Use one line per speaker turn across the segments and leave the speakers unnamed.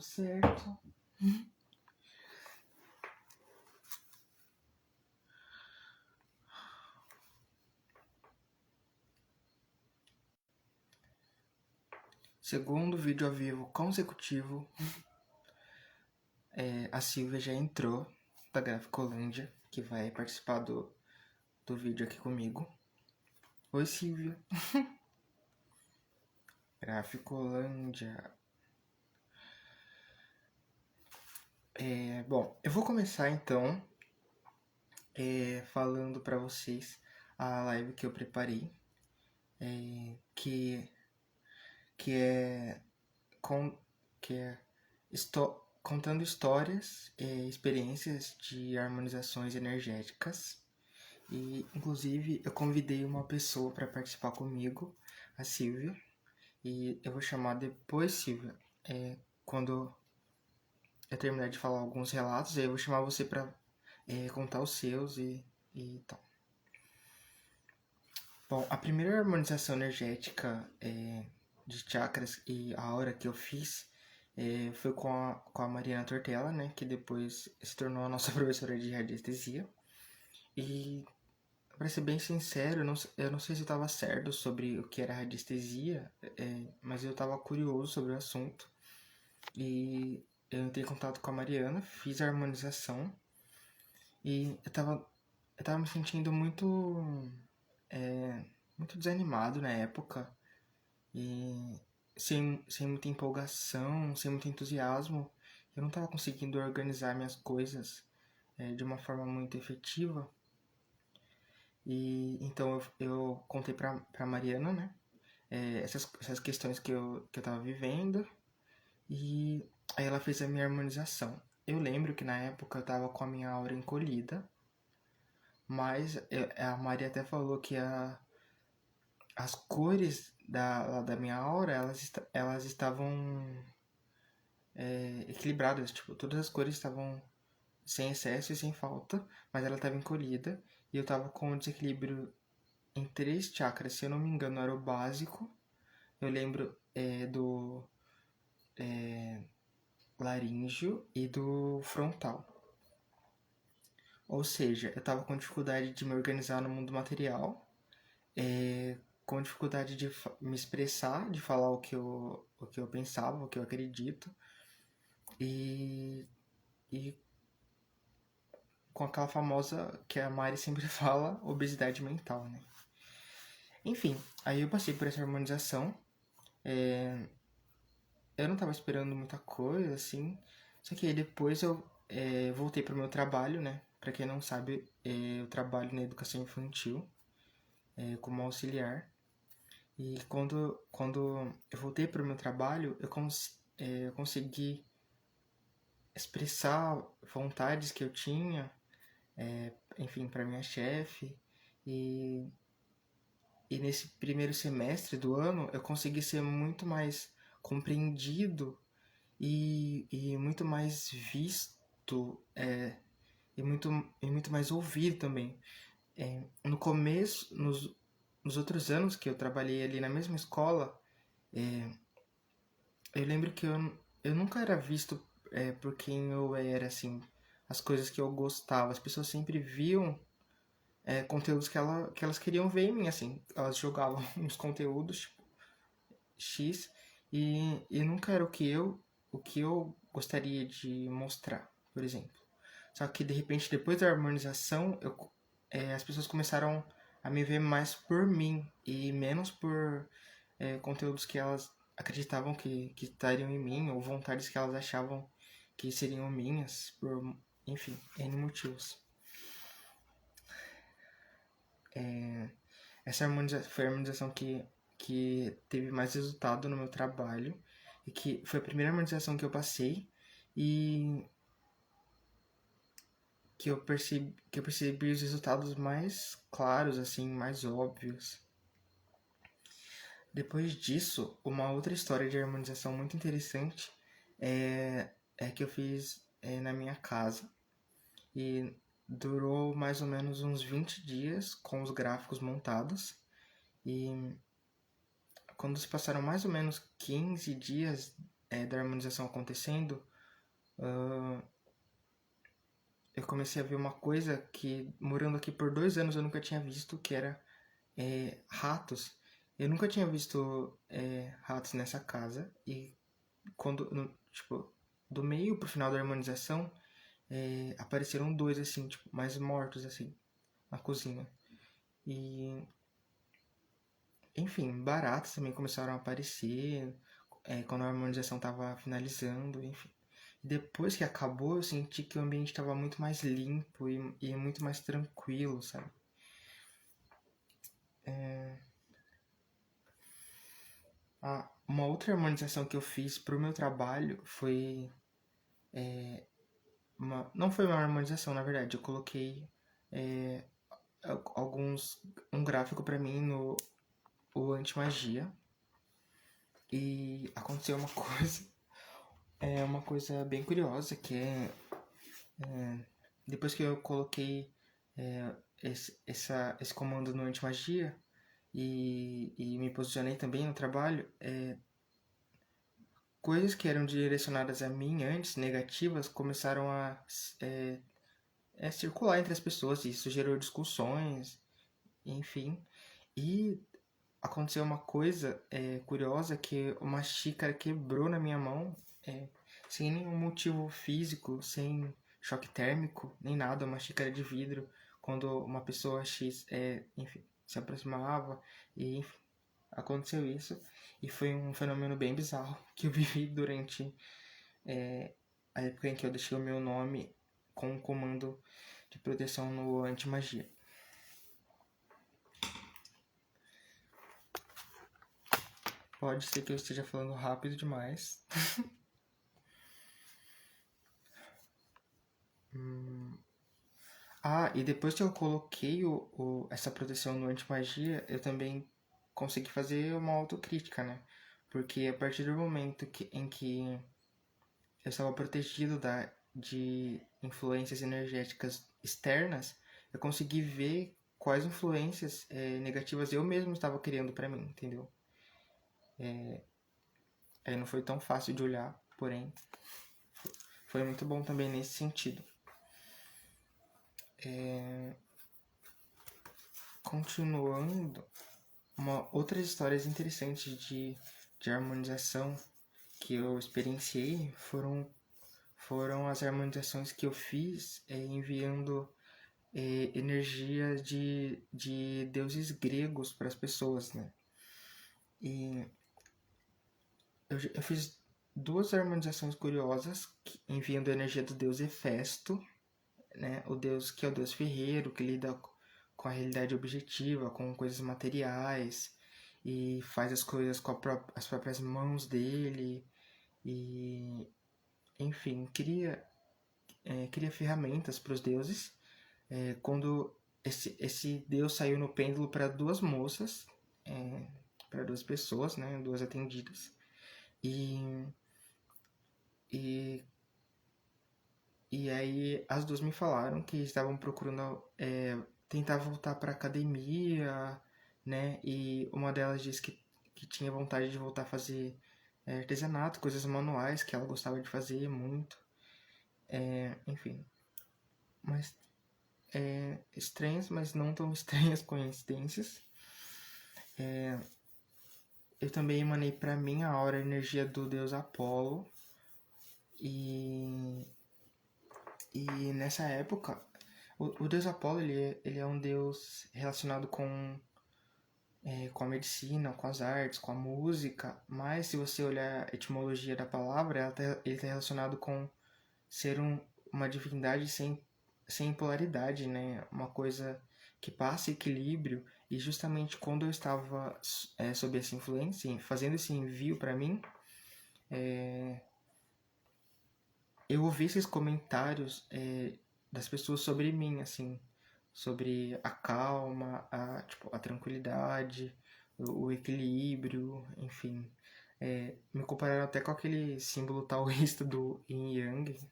Deu certo. Segundo vídeo ao vivo consecutivo, a Silvia já entrou da Graficolândia, que vai participar do vídeo aqui comigo. Oi, Silvia. Graficolândia. Bom, eu vou começar então falando pra vocês a live que eu preparei, que é contando histórias e experiências de harmonizações energéticas. E, inclusive, eu convidei uma pessoa para participar comigo, a Silvia. E eu vou chamar depois, Silvia, quando eu terminar de falar alguns relatos, aí eu vou chamar você para contar os seus e tal. Bom, a primeira harmonização energética de chakras e aura que eu fiz foi com a Mariana Tortella, né, que depois se tornou a nossa professora de radiestesia. E, para ser bem sincero, eu não sei se eu estava certo sobre o que era radiestesia, mas eu estava curioso sobre o assunto. E eu entrei em contato com a Mariana, fiz a harmonização e eu tava me sentindo muito desanimado na época e sem muita empolgação, sem muito entusiasmo. Eu não estava conseguindo organizar minhas coisas de uma forma muito efetiva. E então eu contei pra Mariana, né, essas questões que eu tava vivendo, e aí ela fez a minha harmonização. Eu lembro que na época eu tava com a minha aura encolhida, mas a Maria até falou que as cores da minha aura, elas estavam equilibradas, tipo, todas as cores estavam sem excesso e sem falta, mas ela estava encolhida, e eu tava com um desequilíbrio em 3 chakras, se eu não me engano era o básico, eu lembro do laríngeo e do frontal. Ou seja, eu tava com dificuldade de me organizar no mundo material, com dificuldade de me expressar, de falar o que eu pensava, o que eu acredito, e com aquela famosa que a Mari sempre fala, obesidade mental, né? Enfim, aí eu passei por essa harmonização. Eu não tava esperando muita coisa, assim. Só que aí depois eu voltei pro meu trabalho, né? Pra quem não sabe, eu trabalho na educação infantil como auxiliar. E quando eu voltei pro meu trabalho, eu consegui expressar vontades que eu tinha, enfim, para minha chefe. E nesse primeiro semestre do ano, eu consegui ser muito mais compreendido e muito mais visto, e muito mais ouvido também. No começo, nos outros anos que eu trabalhei ali na mesma escola, eu lembro que eu nunca era visto por quem eu era, assim, as coisas que eu gostava. As pessoas sempre viam conteúdos que elas queriam ver em mim, assim. Elas jogavam uns conteúdos, tipo, X, e nunca era o que eu gostaria de mostrar, por exemplo. Só que, de repente, depois da harmonização, as pessoas começaram a me ver mais por mim e menos por conteúdos que elas acreditavam que estariam em mim, ou vontades que elas achavam que seriam minhas, por, enfim, N motivos. Essa foi a harmonização que teve mais resultado no meu trabalho, e que foi a primeira harmonização que eu passei, e que eu percebi os resultados mais claros, assim, mais óbvios. Depois disso, uma outra história de harmonização muito interessante é que eu fiz na minha casa, e durou mais ou menos uns 20 dias com os gráficos montados, e quando se passaram mais ou menos 15 dias da harmonização acontecendo, eu comecei a ver uma coisa que, morando aqui por 2 anos, eu nunca tinha visto, que era ratos. Eu nunca tinha visto ratos nessa casa, e quando, tipo, do meio pro final da harmonização, apareceram dois, assim, tipo, mais mortos, assim, na cozinha. E, enfim, baratas também começaram a aparecer, quando a harmonização tava finalizando, enfim. Depois que acabou, eu senti que o ambiente estava muito mais limpo e muito mais tranquilo, sabe? Uma outra harmonização que eu fiz pro meu trabalho foi não foi uma harmonização, na verdade. Eu coloquei um gráfico pra mim no o Antimagia. E aconteceu uma coisa, uma coisa bem curiosa, que depois que eu coloquei esse comando no Antimagia e me posicionei também no trabalho, coisas que eram direcionadas a mim antes, negativas, começaram a circular entre as pessoas, e isso gerou discussões, enfim. E aconteceu uma coisa curiosa, que uma xícara quebrou na minha mão, sem nenhum motivo físico, sem choque térmico, nem nada, uma xícara de vidro, quando uma pessoa X, enfim, se aproximava, e enfim, aconteceu isso. E foi um fenômeno bem bizarro que eu vivi durante a época em que eu deixei o meu nome com o comando de proteção no Antimagia. Pode ser que eu esteja falando rápido demais. E depois que eu coloquei essa proteção no Antimagia, eu também consegui fazer uma autocrítica, né? Porque a partir do momento em que eu estava protegido de influências energéticas externas, eu consegui ver quais influências negativas eu mesmo estava criando para mim, entendeu? Aí não foi tão fácil de olhar, porém foi muito bom também nesse sentido. Continuando, outras histórias interessantes de harmonização que eu experienciei foram as harmonizações que eu fiz enviando energia de deuses gregos para as pessoas, né? E eu fiz duas harmonizações curiosas, enviando a energia do deus Hefesto, né? O deus que é o deus ferreiro, que lida com a realidade objetiva, com coisas materiais, e faz as coisas com as próprias mãos dele, e enfim, cria ferramentas para os deuses. Quando esse deus saiu no pêndulo para duas moças, para duas pessoas, né, duas atendidas, e, e, e aí as duas me falaram que estavam procurando tentar voltar para academia, né, e uma delas disse que tinha vontade de voltar a fazer artesanato, coisas manuais que ela gostava de fazer muito, enfim, mas estranhas, mas não tão estranhas coincidências. Eu também emanei para mim a aura, a energia do deus Apolo. E nessa época, o deus Apolo ele é um deus relacionado com a medicina, com as artes, com a música. Mas se você olhar a etimologia da palavra, ele está relacionado com ser uma divindade sem polaridade, né? Uma coisa que passa equilíbrio. E justamente quando eu estava sob essa influência, fazendo esse envio para mim, eu ouvi esses comentários das pessoas sobre mim, assim, sobre a calma, a tranquilidade, o equilíbrio, enfim. Me compararam até com aquele símbolo taoísta do Yin Yang.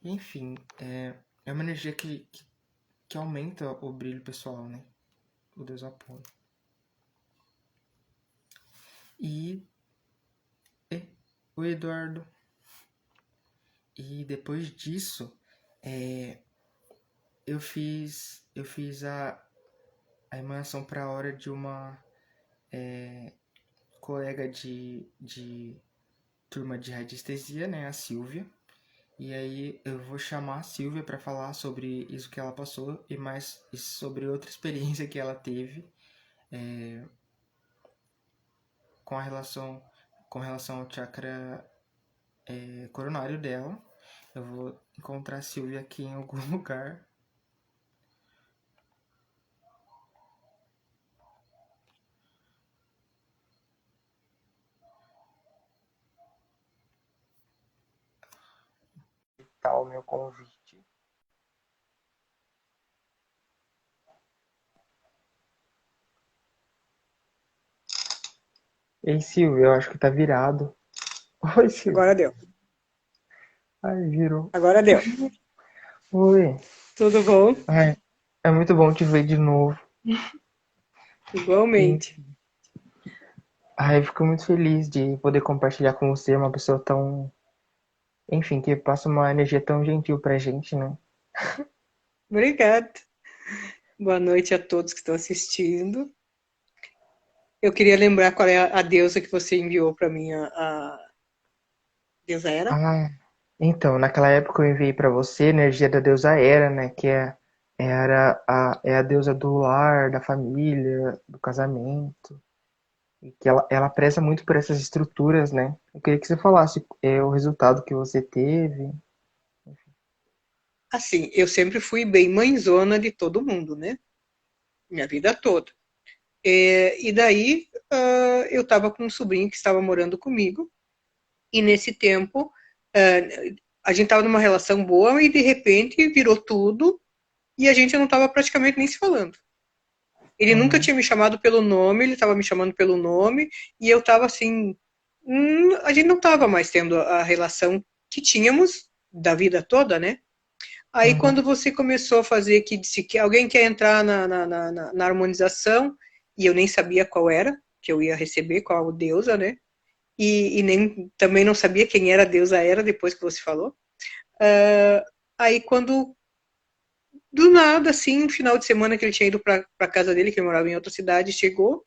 Enfim, é uma energia que aumenta o brilho pessoal, né? O deus Apolo. E Oi, Eduardo. E depois disso, é, eu fiz a emanação para a hora de uma colega de turma de radiestesia, né, a Silvia. E aí eu vou chamar a Silvia para falar sobre isso que ela passou e mais sobre outra experiência que ela teve com a relação com relação ao chakra coronário dela. Eu vou encontrar a Silvia aqui em algum lugar. Tá o meu convite. Ei, Silvia, eu acho que tá virado. Oi, Silvia.
Agora deu.
Ai, virou.
Agora deu.
Oi.
Tudo bom?
Ai, é muito bom te ver de novo. E,
Igualmente.
ai, eu fico muito feliz de poder compartilhar com você uma pessoa tão, enfim, que passa uma energia tão gentil pra gente, né?
Obrigada. Boa noite a todos que estão assistindo. Eu queria lembrar qual é a deusa que você enviou para mim, a deusa Hera.
Ah, então, naquela época eu enviei pra você a energia da deusa Hera, né? É a deusa do lar, da família, do casamento. E que ela preza muito por essas estruturas, né? Eu queria que você falasse o resultado que você teve.
Assim, eu sempre fui bem mãezona de todo mundo, né? Minha vida toda. E daí, eu estava com um sobrinho que estava morando comigo. E nesse tempo, a gente estava numa relação boa e de repente virou tudo. E a gente não estava praticamente nem se falando. Ele nunca
Uhum,
tinha me chamado pelo nome, ele estava me chamando pelo nome, e eu estava assim. A gente não estava mais tendo a relação que tínhamos da vida toda, né? Aí
uhum,
quando você começou a fazer que disse que alguém quer entrar na harmonização, e eu nem sabia qual era, que eu ia receber, qual deusa, né? E nem também não sabia quem era a deusa era depois que você falou. Aí quando do nada, assim, um final de semana que ele tinha ido para casa dele, que ele morava em outra cidade, chegou,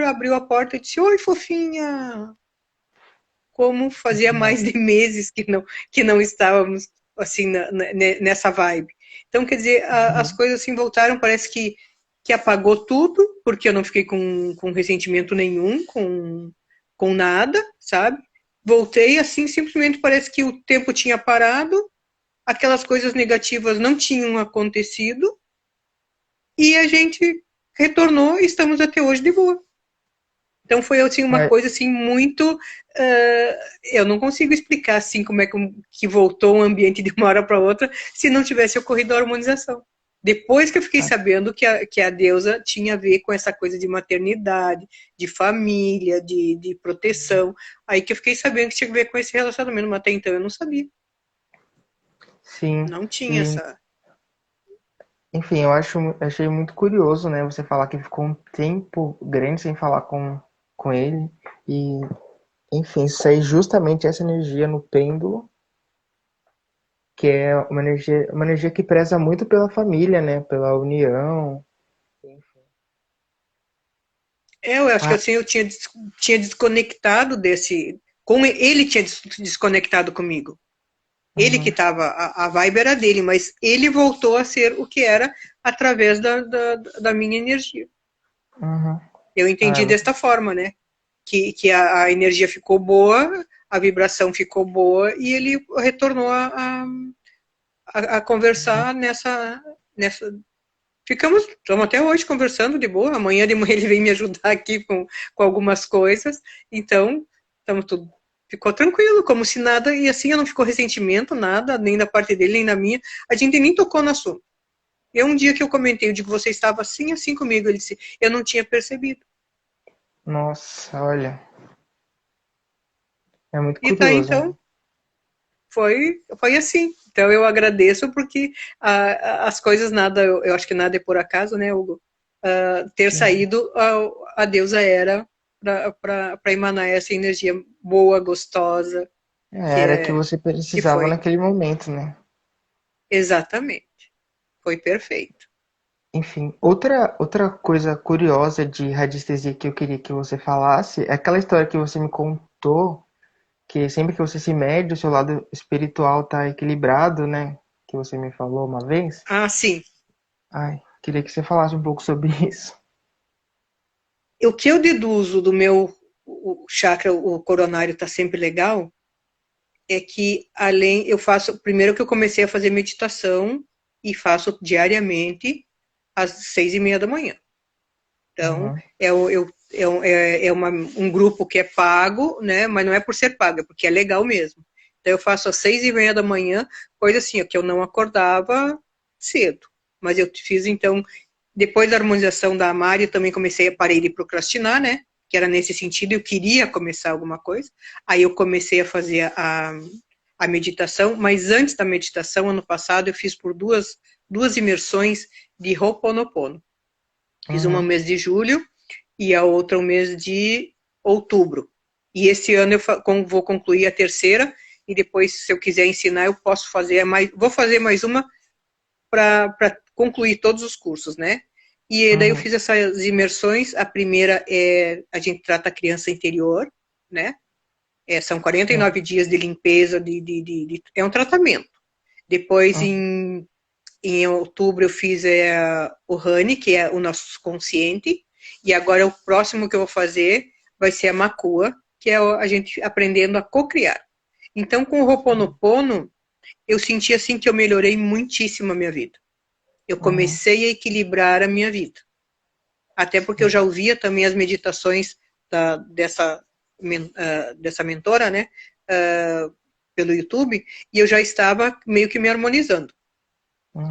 abriu a porta e disse: Oi, fofinha! Como fazia mais de meses que não estávamos assim nessa vibe. Então, quer dizer, as
uhum.
coisas assim voltaram, parece que apagou tudo, porque eu não fiquei com ressentimento nenhum, com nada, sabe? Voltei assim, simplesmente parece que o tempo tinha parado, aquelas coisas negativas não tinham acontecido, e a gente retornou e estamos até hoje de boa. Então foi assim uma
É,
coisa assim muito, eu não consigo explicar assim como é que voltou o ambiente de uma hora para outra se não tivesse ocorrido a harmonização. Depois que eu fiquei
a-
sabendo que a deusa tinha a ver com essa coisa de maternidade, de família, de proteção, aí que eu fiquei sabendo que tinha a ver com esse relacionamento, mas até então eu não sabia.
sim.
Não tinha
E,
essa.
enfim, achei muito curioso, né? Você falar que ficou um tempo grande sem falar com ele. E, enfim, sair justamente essa energia no pêndulo, que é uma energia que preza muito pela família, né? Pela união.
Eu acho que
Ah,
assim eu tinha desconectado desse. Com ele tinha desconectado comigo. Ele que
uhum,
estava, a vibe era dele, mas ele voltou a ser o que era através da minha energia.
uhum.
Eu
Ah, é
entendi
muito.
desta forma, né? Que a energia ficou boa, a vibração ficou boa e ele retornou a
Uhum.
conversar nessa. Estamos até hoje conversando de boa. Amanhã de manhã ele vem me ajudar aqui com algumas coisas. Então, estamos tudo. Ficou tranquilo, como se nada, e assim não ficou ressentimento, nada, nem da parte dele, nem da minha. A gente nem tocou no assunto. E um dia que eu comentei, eu digo, você estava assim, assim comigo. Ele disse, eu não tinha percebido.
Nossa, olha, é muito
E tá,
curioso, né?
então, foi assim. Então eu agradeço porque as coisas nada, eu acho que nada é por acaso, né, Hugo? Ter
Sim.
saído a deusa era. para emanar essa energia boa, gostosa,
Era que você
que
precisava
foi
naquele momento, né?
exatamente, foi perfeito.
Enfim, outra coisa curiosa de radiestesia que eu queria que você falasse é aquela história que você me contou, que sempre que você se mede, o seu lado espiritual tá equilibrado, né? Que você me falou uma vez.
Ah, sim.
Ai, queria que você falasse um pouco sobre isso.
O que eu deduzo do meu o chakra, o coronário está sempre legal, é que além, eu faço, primeiro que eu comecei a fazer meditação e faço diariamente às 6:30 da manhã. Então,
Uhum,
um grupo que é pago, né? Mas não é por ser pago, é porque é legal mesmo. Então, eu faço às 6:30 da manhã, coisa assim, que eu não acordava cedo. Mas eu fiz, então, depois da harmonização da Mari, eu também parei de procrastinar, né? Que era nesse sentido, eu queria começar alguma coisa. Aí eu comecei a fazer a meditação, mas antes da meditação, ano passado, eu fiz por duas imersões de Ho'oponopono. Fiz uma no
uhum,
mês de julho e a outra no mês de outubro. E esse ano eu vou concluir a terceira e depois, se eu quiser ensinar, eu posso fazer mais. Vou fazer mais uma para concluir todos os cursos, né? E daí eu
uhum,
fiz essas imersões. A primeira é a gente trata a criança interior, né? São 49 dias de limpeza, é um tratamento. Depois,
uhum,
em outubro, eu fiz o Rani, que é o nosso consciente. E agora o próximo que eu vou fazer vai ser a Makua, que é a gente aprendendo a co-criar. Então, com o Ho'oponopono, eu senti assim que eu melhorei muitíssimo a minha vida. Eu
uhum,
comecei a equilibrar a minha vida. Até porque eu
sim.
já ouvia também as meditações dessa mentora, né? Pelo YouTube, e eu já estava meio que me harmonizando.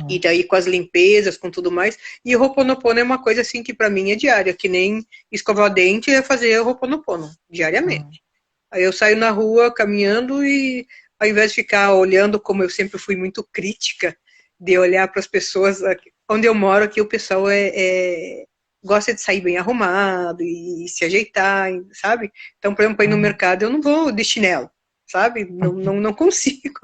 E
Uhum,
daí com as limpezas, com tudo mais. E o Ho'oponopono é uma coisa assim que para mim é diária, que nem escovar o dente é fazer o Ho'oponopono,
uhum,
diariamente. Aí eu saio na rua caminhando e ao invés de ficar olhando, como eu sempre fui muito crítica, de olhar para as pessoas, onde eu moro aqui o pessoal gosta de sair bem arrumado e se ajeitar, sabe? Então, por exemplo, ir no
uhum.
mercado eu não vou de chinelo, sabe? Não consigo.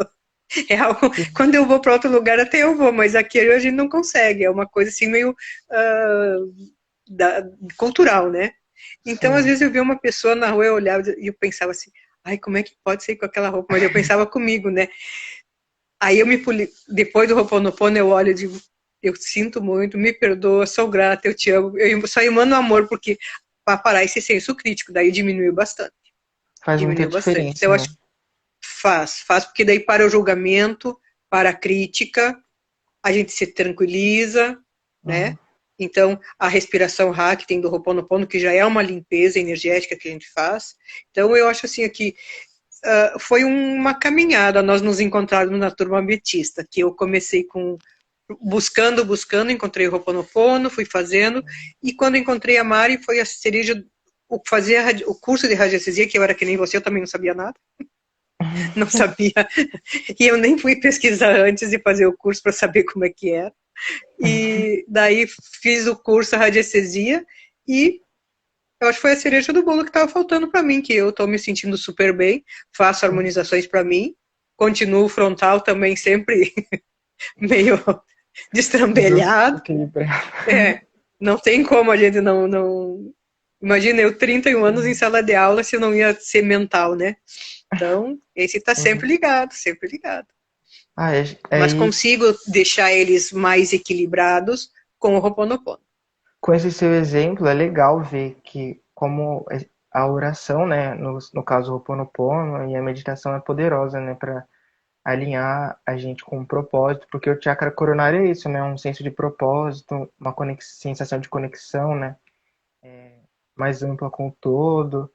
É algo, quando eu vou para outro lugar até eu vou, mas aqui a gente não consegue. É uma coisa assim meio da, cultural, né? Então, às
Sim.
vezes eu via uma pessoa na rua, eu olhava e eu pensava assim, ai, como é que pode ser com aquela roupa? Mas eu pensava comigo, né? Aí eu depois do Ho'oponopono, eu olho e digo, eu sinto muito, me perdoa, sou grata, eu te amo. Eu só emano amor, porque para parar esse senso crítico, daí diminuiu bastante.
Faz muita
Diminuiu bastante. Então,
diferença,
eu
né?
acho que faz, porque daí para o julgamento, para a crítica, a gente se tranquiliza, né?
Uhum.
Então, a respiração Ra, que tem do Ho'oponopono, que já é uma limpeza energética que a gente faz. Então, eu acho assim que foi uma caminhada nós nos encontrarmos na turma ametista, que eu comecei buscando, encontrei o Ho'oponopono, fui fazendo, e quando encontrei a Mari, foi a cereja, fazer o curso de radiestesia, que eu era que nem você, eu também não sabia nada, não sabia, e eu nem fui pesquisar antes de fazer o curso para saber como é que era. E daí fiz o curso radiestesia e eu acho que foi a cereja do bolo que estava faltando para mim, que eu estou me sentindo super bem, faço harmonizações para mim, continuo frontal também sempre meio destrambelhado.
Desequilibrado.
Não tem como a gente não... Imagina eu 31 anos em
Sim.
sala de aula se eu não ia ser mental, né? Então, esse está sempre
Uhum.
ligado, sempre ligado.
Ah, é
Mas
isso.
consigo deixar eles mais equilibrados com o Ho'oponopono.
Com esse seu exemplo, é legal ver que como a oração, né, no caso o Ho'oponopono e a meditação é poderosa, né, para alinhar a gente com um propósito, porque o chakra coronário é isso, né, um senso de propósito, uma sensação de conexão, né, mais ampla com o todo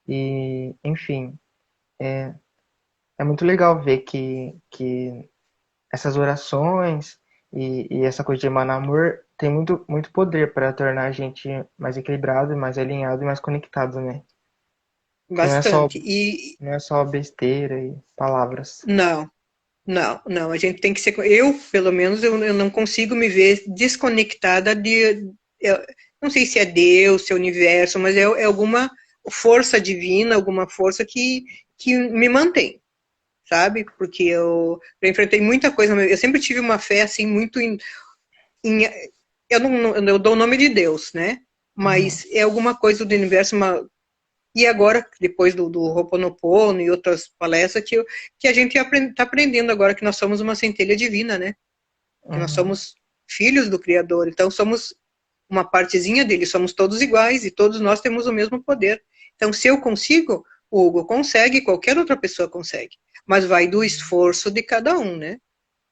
e, enfim, é muito legal ver que essas orações e essa coisa de emanar amor tem muito poder para tornar a gente mais equilibrado, mais alinhado e mais conectado, né? Que
Bastante. E
não é só besteira e palavras.
não, não. A gente tem que ser. Eu, pelo menos, eu não consigo me ver desconectada de. Eu, não sei se é Deus, se é o universo, mas é alguma força divina, alguma força que me mantém, sabe? Porque eu enfrentei muita coisa, eu sempre tive uma fé assim muito em eu dou o nome de Deus, né? Mas é alguma coisa do universo, e agora, depois do Ho'oponopono e outras palestras, que a gente está aprendendo agora que nós somos uma centelha divina, né? Que nós
Uhum.
somos filhos do Criador, então somos uma partezinha dele, somos todos iguais e todos nós temos o mesmo poder. Então, se eu consigo, o Hugo consegue, qualquer outra pessoa consegue. Mas vai do esforço de cada um, né?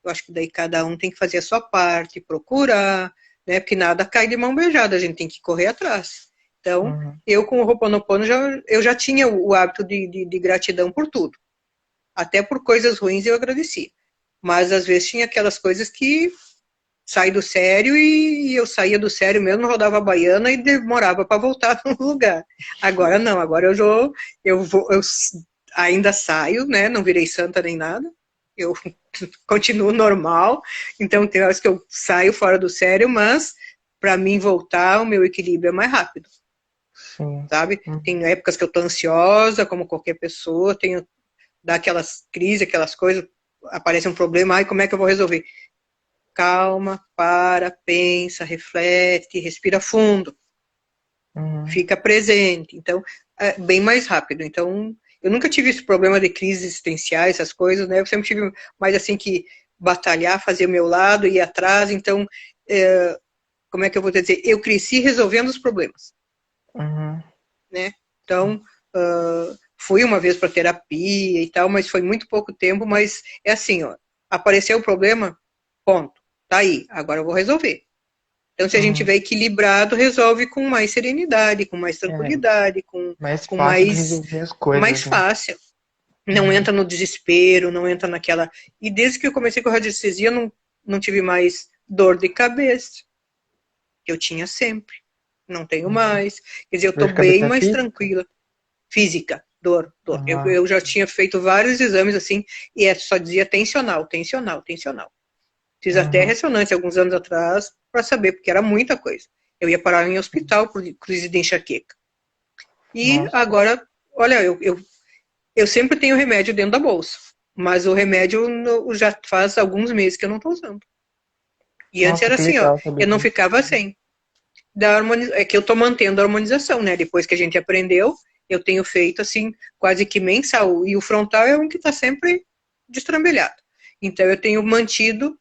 Eu acho que daí cada um tem que fazer a sua parte, procurar, né? Porque nada cai de mão beijada, a gente tem que correr atrás. Então,
Uhum.
eu com o Ho'oponopono, eu já tinha o hábito de gratidão por tudo. Até por coisas ruins eu agradecia. Mas às vezes tinha aquelas coisas que saí do sério e eu saía do sério mesmo, rodava a baiana e demorava para voltar no lugar. Agora não, agora eu ainda saio, né? Não virei santa nem nada. Eu continuo normal. Então tem horas que eu saio fora do sério, mas para mim voltar, o meu equilíbrio é mais rápido,
Sim.
sabe?
Uhum.
Tem épocas que eu tô ansiosa, como qualquer pessoa, tenho dá aquelas crises, aquelas coisas, aparece um problema, ai, como é que eu vou resolver? Calma, para, pensa, reflete, respira fundo,
Uhum.
fica presente. Então, é bem mais rápido. Então, eu nunca tive esse problema de crises existenciais, essas coisas, né? Eu sempre tive mais assim que batalhar, fazer o meu lado, ir atrás. Então, como é que eu vou dizer? Eu cresci resolvendo os problemas,
Uhum.
né? Então, fui uma vez para terapia e tal, mas foi muito pouco tempo. Mas é assim, ó, apareceu o problema, ponto. Tá aí, agora eu vou resolver. Então, se a gente
Uhum.
tiver equilibrado, resolve com mais serenidade, com mais
É
tranquilidade,
mais
com
fácil de
mais,
resolver as
mais
coisas, né?
fácil. Não
Uhum.
entra no desespero, não entra naquela. E desde que eu comecei com a radiestesia, não tive mais dor de cabeça, que eu tinha sempre. Não tenho
Uhum.
mais. Quer dizer, eu
Dor
estou
de
bem
cabeça
mais
física?
tranquila. Física, dor, dor. Eu,
Ah,
eu já tinha feito vários exames assim, e só dizia tensional, tensional, tensional. Fiz até
uhum.
ressonância alguns anos atrás para saber, porque era muita coisa. Eu ia parar em hospital por crise de enxaqueca. E
Nossa.
agora, olha, eu sempre tenho remédio dentro da bolsa, mas o remédio já faz alguns meses que eu não estou usando. E antes
Nossa,
era
que
assim, ó,
legal saber
eu não
disso.
ficava sem. É que eu estou mantendo a harmonização, né? Depois que a gente aprendeu, eu tenho feito assim, quase que mensal. E o frontal é um que está sempre destrambelhado. Então eu tenho mantido.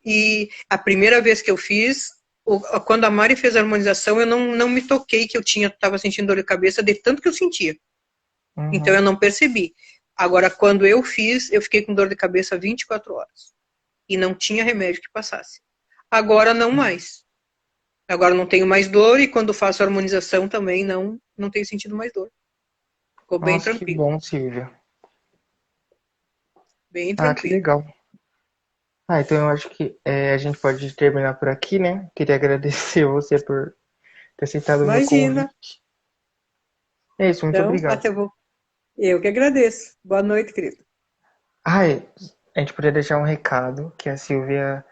E a primeira vez que eu fiz, quando a Mari fez a harmonização, eu não me toquei que eu estava sentindo dor de cabeça de tanto que eu sentia. Então
Uhum.
eu não percebi. Agora, quando eu fiz, eu fiquei com dor de cabeça 24 horas. E não tinha remédio que passasse. Agora não mais. Agora não tenho mais dor e quando faço a harmonização também não tenho sentido mais dor. Ficou bem
Nossa, que
tranquilo.
bom, Silvia.
Bem
Ah, que
tranquilo.
legal. Ah, então eu acho que a gente pode terminar por aqui, né? Queria agradecer você por ter aceitado o meu
Imagina.
convite. É isso, muito
Então,
obrigado.
até vou. Eu que agradeço. Boa noite, querido.
Ai, a gente podia deixar um recado que a Silvia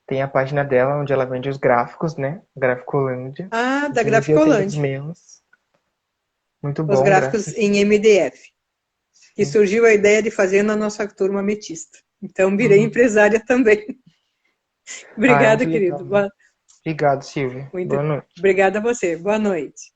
tem a página dela onde ela vende os gráficos, né? Graficolândia.
Ah, da
Inclusive eu tenho os
Graficolândia.
meus. Muito
Os
bom,
gráficos
graças.
em MDF, que
Sim.
surgiu a ideia de fazer na nossa turma ametista. Então, virei
Uhum.
empresária também.
Ah, é
Obrigada,
muito legal,
querido.
né? Obrigado, Silvia.
Muito
Boa noite.
obrigada a você. Boa noite.